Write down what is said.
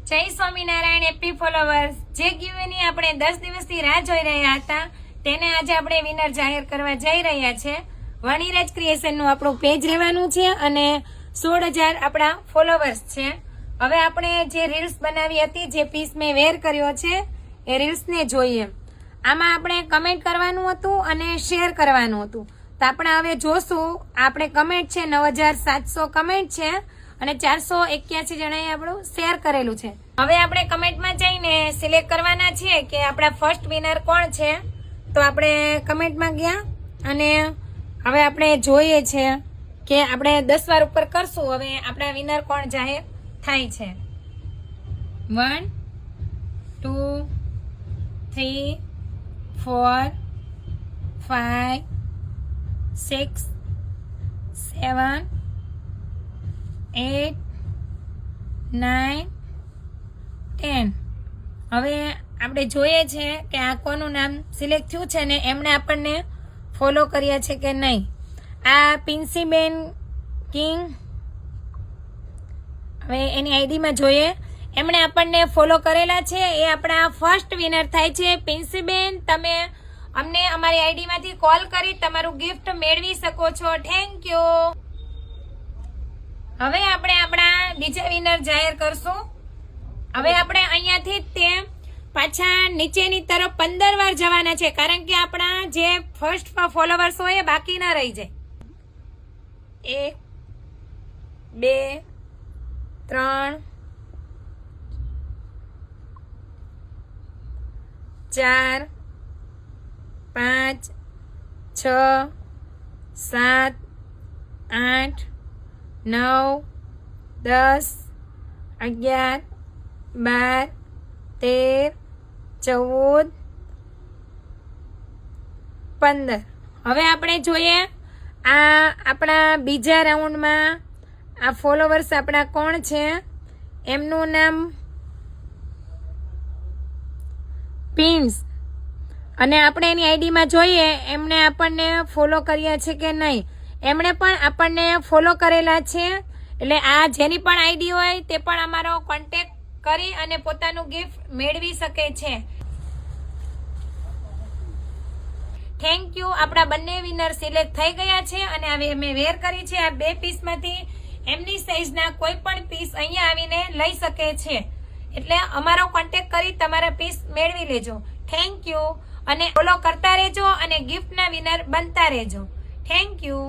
જય Swaminarayan AP followers. જે ગીવની આપણે 10 દિવસથી રાહ જોઈ રહ્યા હતા તેને આજે આપણે વિનર જાહેર કરવા જઈ રહ્યા છે। વણિરાજ ક્રિએશનનું આપણું પેજ રહેવાનું છે અને 16,000 આપણા ફોલોવર્સ છે। હવે આપણે જે રીલ્સ બનાવી હતી, જે પીસ મેં વેર કર્યો છે એ રીલ્સને જોઈએ। આમાં આપણે કમેન્ટ કરવાનું હતું અને શેર કરવાનું હતું, તો આપણે હવે જોશું। આપણે કમેન્ટ છે 9,700 કમેન્ટ છે અને 481 જણાએ આપણું શેર કરેલું છે। હવે આપણે કમેન્ટમાં જઈને સિલેક્ટ કરવાના છીએ કે આપણા ફર્સ્ટ વિનર કોણ છે। તો આપણે કમેન્ટમાં ગયા અને હવે આપણે જોઈએ છે કે આપણે 10 વાર ઉપર કરશું। હવે આપણા વિનર કોણ જાહેર થાય છે। 1 2 3 4 5 6 7 8 9 10। હવે આપણે જોઈએ છે કે આ કોનું નામ સિલેક્ટ થયું છે ને એમણે આપણને ફોલો કર્યા છે કે નહીં। આ પિન્સીબેન કિંગ, હવે એની આઈડીમાં જોઈએ, એમણે આપણને ફોલો કરેલા છે, એ આપણા ફર્સ્ટ વિનર થાય છે। પિન્સીબેન, તમે અમને અમારી આઈડીમાંથી કોલ કરી તમારું ગિફ્ટ મેળવી શકો છો। Thank you. હવે આપણે આપણા બીજા વિનર જાહેર કરશું। હવે આપણે અહીંયાથી તે પાછા નીચેની તરફ 15 વાર જવાના છે, કારણ કે આપણા જે ફર્સ્ટ ફોલોવર્સ હોય એ બાકી ના રહી જાય। 1 2 3 4 5 6 7 8 9 10 11 12 13 14 15। હવે આપણે જોઈએ આ આપણા બીજા રાઉન્ડમાં આ ફોલોવર્સ આપણા કોણ છે। એમનું નામ પિન્સ, અને આપણે એની આઈડીમાં જોઈએ એમણે આપણને ફોલો કર્યા છે કે નહીં। એમણે પણ આપણને ફોલો કરેલા છે, એટલે આ જેની પણ આઈડી હોય તે પણ અમારો કોન્ટેક્ટ કરી અને પોતાનું ગિફ્ટ મેળવી શકે છે। Thank you. આપણા બંને વિનર સિલેક્ટ થઈ ગયા છે અને હવે મેં વેર કરી છે। આ 2 પીસમાંથી એમની સાઈઝના કોઈ પણ પીસ અહીંયા આવીને લઈ શકે છે, એટલે અમારો કોન્ટેક્ટ કરી તમારા પીસ મેળવી લેજો। થેન્ક યુ, અને ફોલો કરતા રહેજો અને ગિફ્ટના વિનર બનતા રહેજો। Thank you.